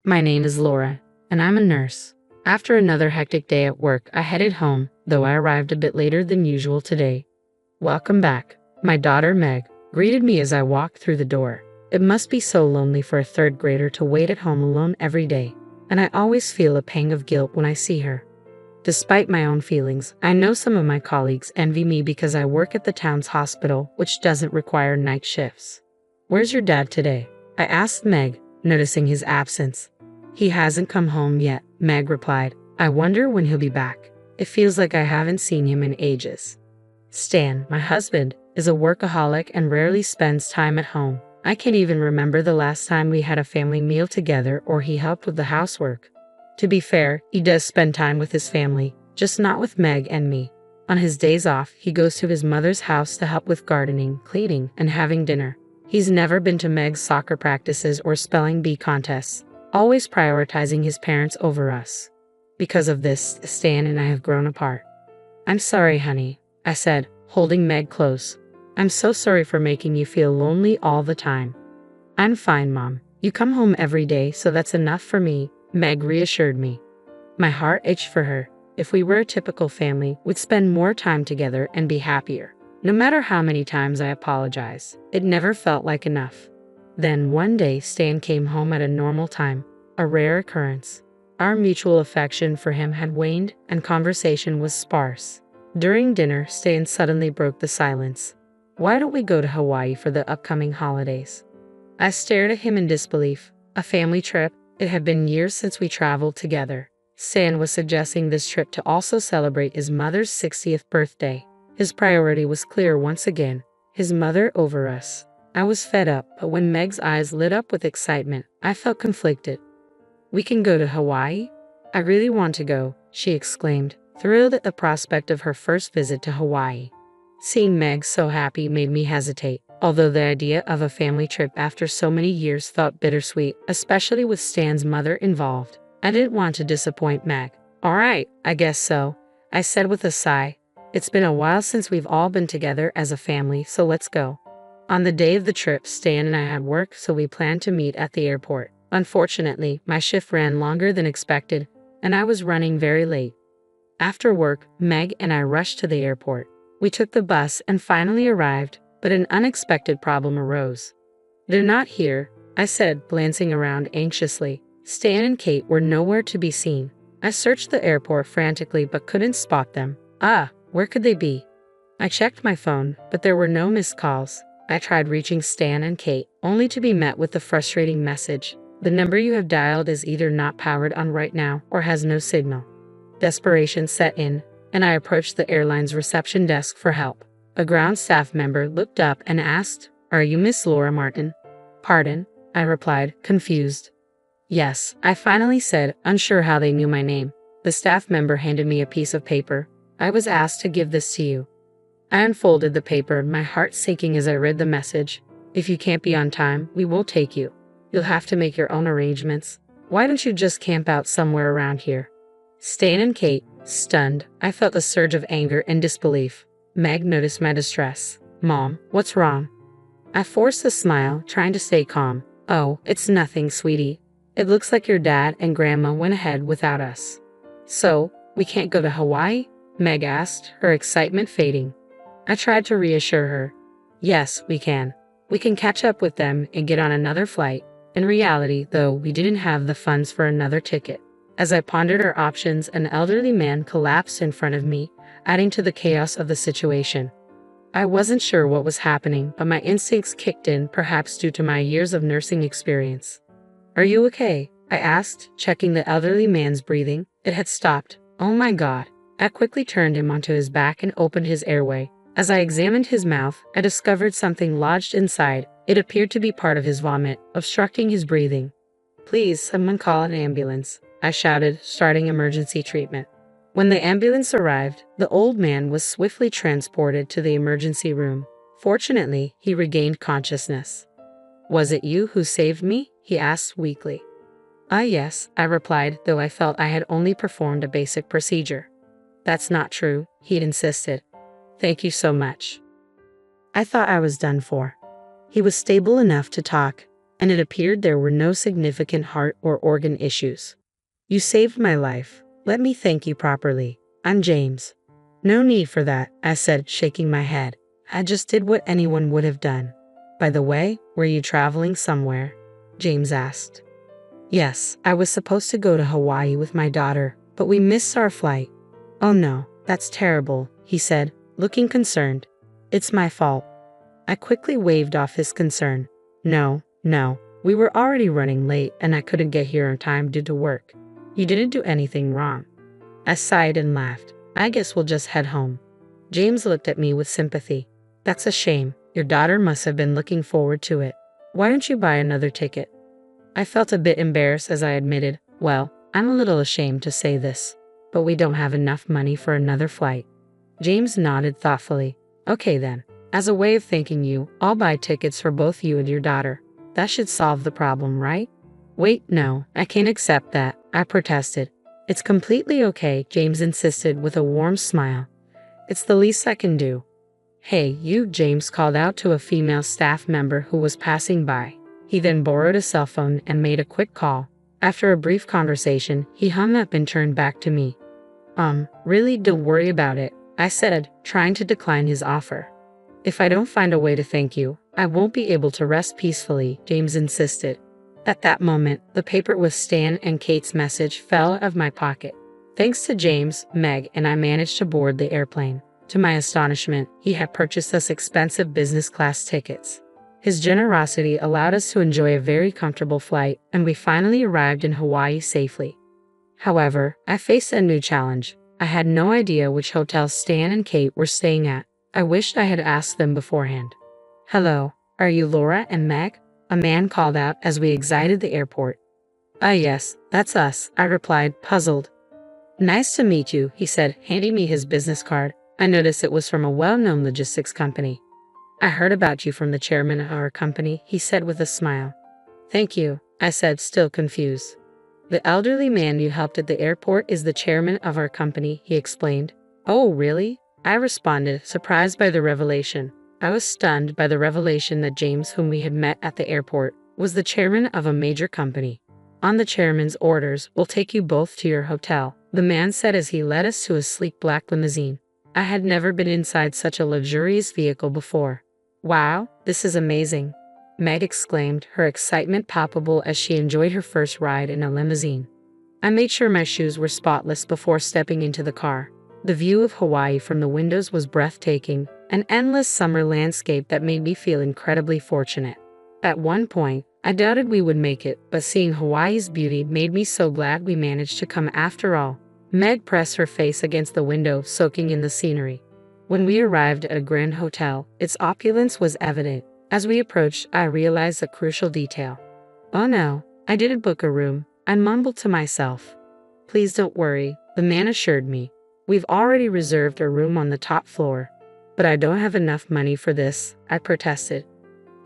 My name is Laura, and I'm a nurse. After another hectic day at work, I headed home, though I arrived a bit later than usual today. Welcome back. My daughter Meg greeted me as I walked through the door. It must be so lonely for a third grader to wait at home alone every day, and I always feel a pang of guilt when I see her. Despite my own feelings, I know some of my colleagues envy me because I work at the town's hospital, which doesn't require night shifts. Where's your dad today? I asked Meg, noticing his absence. He hasn't come home yet, Meg replied. I wonder when he'll be back. It feels like I haven't seen him in ages. Stan, my husband, is a workaholic and rarely spends time at home. I can't even remember the last time we had a family meal together or he helped with the housework. To be fair, he does spend time with his family, just not with Meg and me. On his days off, he goes to his mother's house to help with gardening, cleaning, and having dinner. He's never been to Meg's soccer practices or spelling bee contests, always prioritizing his parents over us. Because of this, Stan and I have grown apart. I'm sorry, honey, I said, holding Meg close. I'm so sorry for making you feel lonely all the time. I'm fine, Mom. You come home every day, so that's enough for me, Meg reassured me. My heart ached for her. If we were a typical family, we'd spend more time together and be happier. No matter how many times I apologized, it never felt like enough. Then one day, Stan came home at a normal time, a rare occurrence. Our mutual affection for him had waned and conversation was sparse. During dinner, Stan suddenly broke the silence. Why don't we go to Hawaii for the upcoming holidays? I stared at him in disbelief. A family trip? It had been years since we traveled together. Stan was suggesting this trip to also celebrate his mother's 60th birthday. His priority was clear once again, his mother over us. I was fed up, but when Meg's eyes lit up with excitement, I felt conflicted. We can go to Hawaii? I really want to go, she exclaimed, thrilled at the prospect of her first visit to Hawaii. Seeing Meg so happy made me hesitate, although the idea of a family trip after so many years felt bittersweet, especially with Stan's mother involved. I didn't want to disappoint Meg. All right, I guess so, I said with a sigh. It's been a while since we've all been together as a family, so let's go. On the day of the trip, Stan and I had work, so we planned to meet at the airport. Unfortunately, my shift ran longer than expected, and I was running very late. After work, Meg and I rushed to the airport. We took the bus and finally arrived, but an unexpected problem arose. They're not here, I said, glancing around anxiously. Stan and Kate were nowhere to be seen. I searched the airport frantically but couldn't spot them. Where could they be? I checked my phone, but there were no missed calls. I tried reaching Stan and Kate, only to be met with the frustrating message. The number you have dialed is either not powered on right now or has no signal. Desperation set in, and I approached the airline's reception desk for help. A ground staff member looked up and asked, "Are you Miss Laura Martin?" "Pardon?" I replied, confused. "Yes," I finally said, unsure how they knew my name. The staff member handed me a piece of paper. "I was asked to give this to you." I unfolded the paper, my heart sinking as I read the message. "If you can't be on time, we will take you. You'll have to make your own arrangements. Why don't you just camp out somewhere around here?" Stan and Kate, stunned, I felt a surge of anger and disbelief. Meg noticed my distress. "Mom, what's wrong?" I forced a smile, trying to stay calm. "Oh, it's nothing, sweetie. It looks like your dad and Grandma went ahead without us." "So, we can't go to Hawaii?" Meg asked, her excitement fading. I tried to reassure her. "Yes, we can. We can catch up with them and get on another flight." In reality, though, we didn't have the funds for another ticket. As I pondered our options, an elderly man collapsed in front of me, adding to the chaos of the situation. I wasn't sure what was happening, but my instincts kicked in, perhaps due to my years of nursing experience. "Are you okay?" I asked, checking the elderly man's breathing. It had stopped. Oh my God. I quickly turned him onto his back and opened his airway. As I examined his mouth, I discovered something lodged inside. It appeared to be part of his vomit, obstructing his breathing. "Please, someone call an ambulance," I shouted, starting emergency treatment. When the ambulance arrived, the old man was swiftly transported to the emergency room. Fortunately, he regained consciousness. "Was it you who saved me?" he asked weakly. Yes," I replied, though I felt I had only performed a basic procedure. "That's not true," he insisted. "Thank you so much." I thought I was done for. He was stable enough to talk, and it appeared there were no significant heart or organ issues. You saved my life. Let me thank you properly. I'm James. No need for that, I said, shaking my head. I just did what anyone would have done. By the way, were you traveling somewhere? James asked. Yes, I was supposed to go to Hawaii with my daughter, but we missed our flight. Oh no, that's terrible, he said, looking concerned. It's my fault. I quickly waved off his concern. No, we were already running late and I couldn't get here on time due to work. You didn't do anything wrong. I sighed and laughed. I guess we'll just head home. James looked at me with sympathy. That's a shame. Your daughter must have been looking forward to it. Why don't you buy another ticket? I felt a bit embarrassed as I admitted, well, I'm a little ashamed to say this, but we don't have enough money for another flight. James nodded thoughtfully. Okay then. As a way of thanking you, I'll buy tickets for both you and your daughter. That should solve the problem, right? Wait, no, I can't accept that, I protested. It's completely okay, James insisted with a warm smile. It's the least I can do. Hey, you, James called out to a female staff member who was passing by. He then borrowed a cell phone and made a quick call. After a brief conversation, he hung up and turned back to me. Really, don't worry about it, I said, trying to decline his offer. If I don't find a way to thank you, I won't be able to rest peacefully, James insisted. At that moment, the paper with Stan and Kate's message fell out of my pocket. Thanks to James, Meg and I managed to board the airplane. To my astonishment, he had purchased us expensive business class tickets. His generosity allowed us to enjoy a very comfortable flight, and we finally arrived in Hawaii safely. However, I faced a new challenge. I had no idea which hotel Stan and Kate were staying at. I wished I had asked them beforehand. Hello, are you Laura and Meg? A man called out as we exited the airport. Ah yes, that's us, I replied, puzzled. Nice to meet you, he said, handing me his business card. I noticed it was from a well-known logistics company. I heard about you from the chairman of our company, he said with a smile. Thank you, I said, still confused. The elderly man you helped at the airport is the chairman of our company, he explained. Oh, really? I responded, surprised by the revelation. I was stunned by the revelation that James, whom we had met at the airport, was the chairman of a major company. On the chairman's orders, we'll take you both to your hotel, the man said as he led us to a sleek black limousine. I had never been inside such a luxurious vehicle before. Wow, this is amazing, Meg exclaimed, her excitement palpable as she enjoyed her first ride in a limousine. I made sure my shoes were spotless before stepping into the car. The view of Hawaii from the windows was breathtaking, an endless summer landscape that made me feel incredibly fortunate. At one point, I doubted we would make it, but seeing Hawaii's beauty made me so glad we managed to come after all. Meg pressed her face against the window, soaking in the scenery. When we arrived at a grand hotel, its opulence was evident. As we approached, I realized a crucial detail. Oh no, I didn't book a room, I mumbled to myself. Please don't worry, the man assured me. We've already reserved a room on the top floor. But I don't have enough money for this, I protested.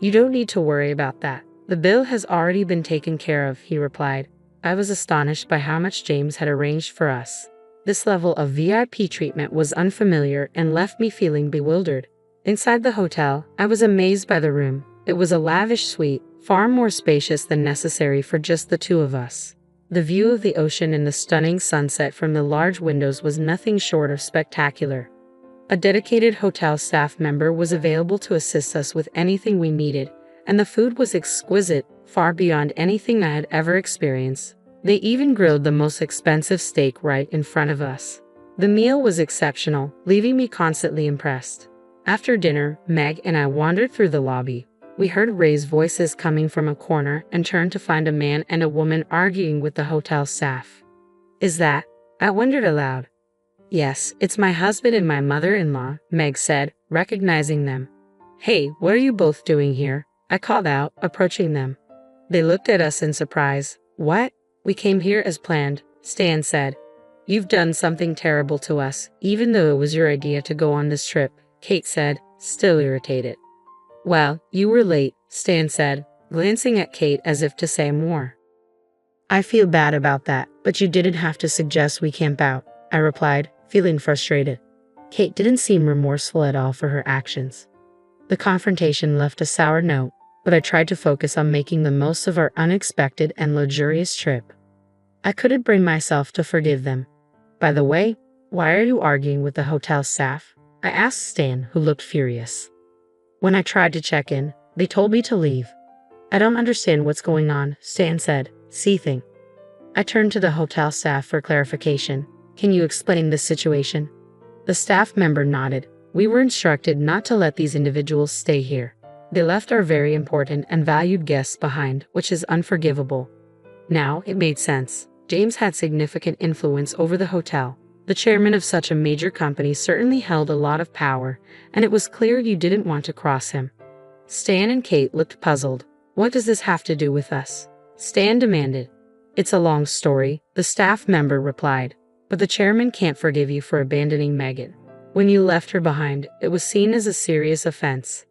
You don't need to worry about that. The bill has already been taken care of, he replied. I was astonished by how much James had arranged for us. This level of VIP treatment was unfamiliar and left me feeling bewildered. Inside the hotel, I was amazed by the room. It was a lavish suite, far more spacious than necessary for just the two of us. The view of the ocean and the stunning sunset from the large windows was nothing short of spectacular. A dedicated hotel staff member was available to assist us with anything we needed, and the food was exquisite, far beyond anything I had ever experienced. They even grilled the most expensive steak right in front of us. The meal was exceptional, leaving me constantly impressed. After dinner, Meg and I wandered through the lobby. We heard raised voices coming from a corner and turned to find a man and a woman arguing with the hotel staff. Is that? I wondered aloud. Yes, it's my husband and my mother-in-law, Meg said, recognizing them. Hey, what are you both doing here? I called out, approaching them. They looked at us in surprise. What? We came here as planned, Stan said. You've done something terrible to us, even though it was your idea to go on this trip, Kate said, still irritated. Well, you were late, Stan said, glancing at Kate as if to say more. I feel bad about that, but you didn't have to suggest we camp out, I replied, feeling frustrated. Kate didn't seem remorseful at all for her actions. The confrontation left a sour note. but I tried to focus on making the most of our unexpected and luxurious trip. I couldn't bring myself to forgive them. By the way, why are you arguing with the hotel staff? I asked Stan, who looked furious. When I tried to check in, they told me to leave. I don't understand what's going on, Stan said, seething. I turned to the hotel staff for clarification. Can you explain this situation? The staff member nodded. We were instructed not to let these individuals stay here. They left our very important and valued guests behind, which is unforgivable. Now, it made sense. James had significant influence over the hotel. The chairman of such a major company certainly held a lot of power, and it was clear you didn't want to cross him. Stan and Kate looked puzzled. What does this have to do with us? Stan demanded. It's a long story, the staff member replied, but the chairman can't forgive you for abandoning Megan. When you left her behind, it was seen as a serious offense.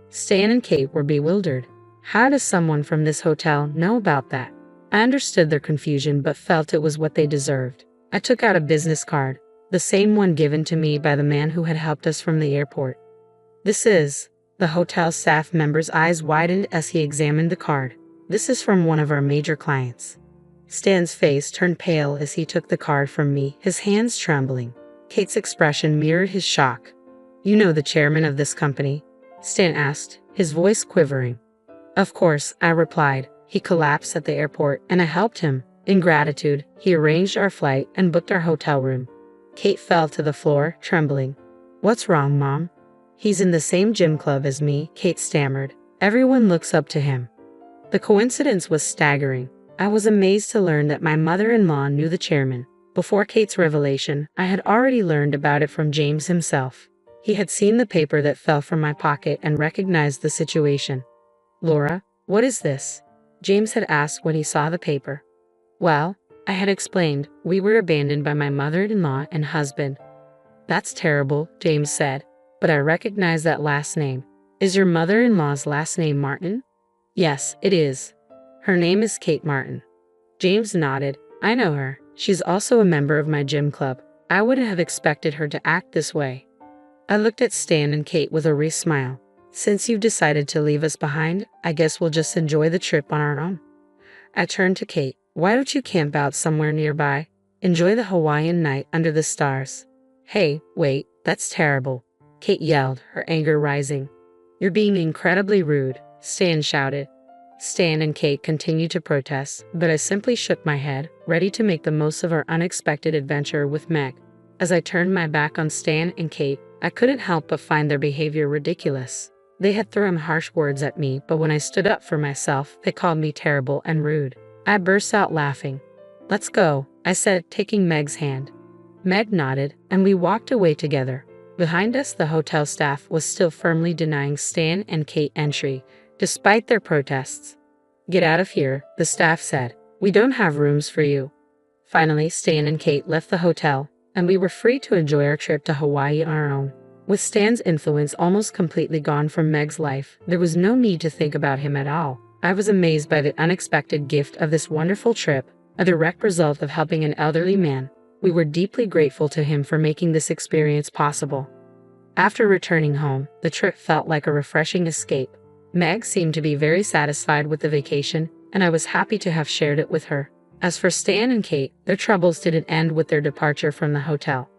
Stan and Kate were bewildered. How does someone from this hotel know about that? I understood their confusion but felt it was what they deserved. I took out a business card, the same one given to me by the man who had helped us from the airport. This is... The hotel staff member's eyes widened as he examined the card. This is from one of our major clients. Stan's face turned pale as he took the card from me, his hands trembling. Kate's expression mirrored his shock. You know the chairman of this company? Stan asked, his voice quivering. Of course, I replied. He collapsed at the airport, and I helped him. In gratitude, he arranged our flight and booked our hotel room. Kate fell to the floor, trembling. What's wrong, Mom? He's in the same gym club as me, Kate stammered. Everyone looks up to him. The coincidence was staggering. I was amazed to learn that my mother-in-law knew the chairman. Before Kate's revelation, I had already learned about it from James himself. He had seen the paper that fell from my pocket and recognized the situation. Laura, what is this? James had asked when he saw the paper. Well, I had explained, we were abandoned by my mother-in-law and husband. That's terrible, James said. But I recognize that last name. Is your mother-in-law's last name Martin? Yes, it is. Her name is Kate Martin. James nodded. I know her. She's also a member of my gym club. I wouldn't have expected her to act this way. I looked at Stan and Kate with a wry smile. Since you've decided to leave us behind, I guess we'll just enjoy the trip on our own. I turned to Kate. Why don't you camp out somewhere nearby? Enjoy the Hawaiian night under the stars. Hey, wait, that's terrible. Kate yelled, her anger rising. You're being incredibly rude, Stan shouted. Stan and Kate continued to protest, but I simply shook my head, ready to make the most of our unexpected adventure with Meg. As I turned my back on Stan and Kate, I couldn't help but find their behavior ridiculous. They had thrown harsh words at me, but when I stood up for myself, they called me terrible and rude. I burst out laughing. Let's go, I said, taking Meg's hand. Meg nodded, and we walked away together. Behind us, the hotel staff was still firmly denying Stan and Kate entry, despite their protests. Get out of here, the staff said. We don't have rooms for you. Finally, Stan and Kate left the hotel, and we were free to enjoy our trip to Hawaii on our own. With Stan's influence almost completely gone from Meg's life, there was no need to think about him at all. I was amazed by the unexpected gift of this wonderful trip, a direct result of helping an elderly man. We were deeply grateful to him for making this experience possible. After returning home, the trip felt like a refreshing escape. Meg seemed to be very satisfied with the vacation, and I was happy to have shared it with her. As for Stan and Kate, their troubles didn't end with their departure from the hotel.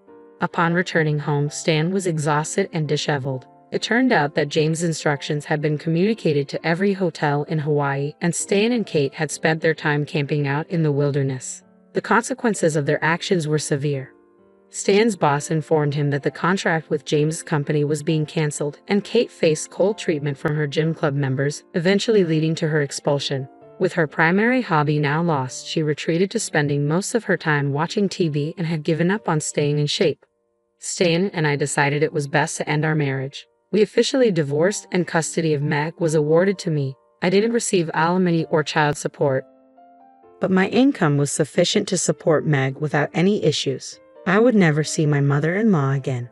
Upon returning home, Stan was exhausted and disheveled. It turned out that James' instructions had been communicated to every hotel in Hawaii, and Stan and Kate had spent their time camping out in the wilderness. The consequences of their actions were severe. Stan's boss informed him that the contract with James' company was being canceled, and Kate faced cold treatment from her gym club members, eventually leading to her expulsion. With her primary hobby now lost, she retreated to spending most of her time watching TV and had given up on staying in shape. Stan and I decided it was best to end our marriage. We officially divorced, and custody of Meg was awarded to me. I didn't receive alimony or child support, but my income was sufficient to support Meg without any issues. I would never see my mother-in-law again.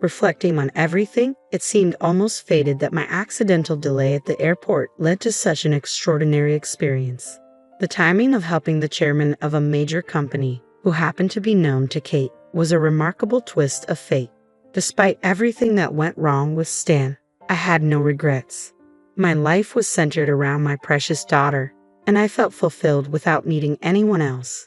Reflecting on everything, it seemed almost fated that my accidental delay at the airport led to such an extraordinary experience. The timing of helping the chairman of a major company, who happened to be known to Kate, was a remarkable twist of fate. Despite everything that went wrong with Stan, I had no regrets. My life was centered around my precious daughter, and I felt fulfilled without needing anyone else.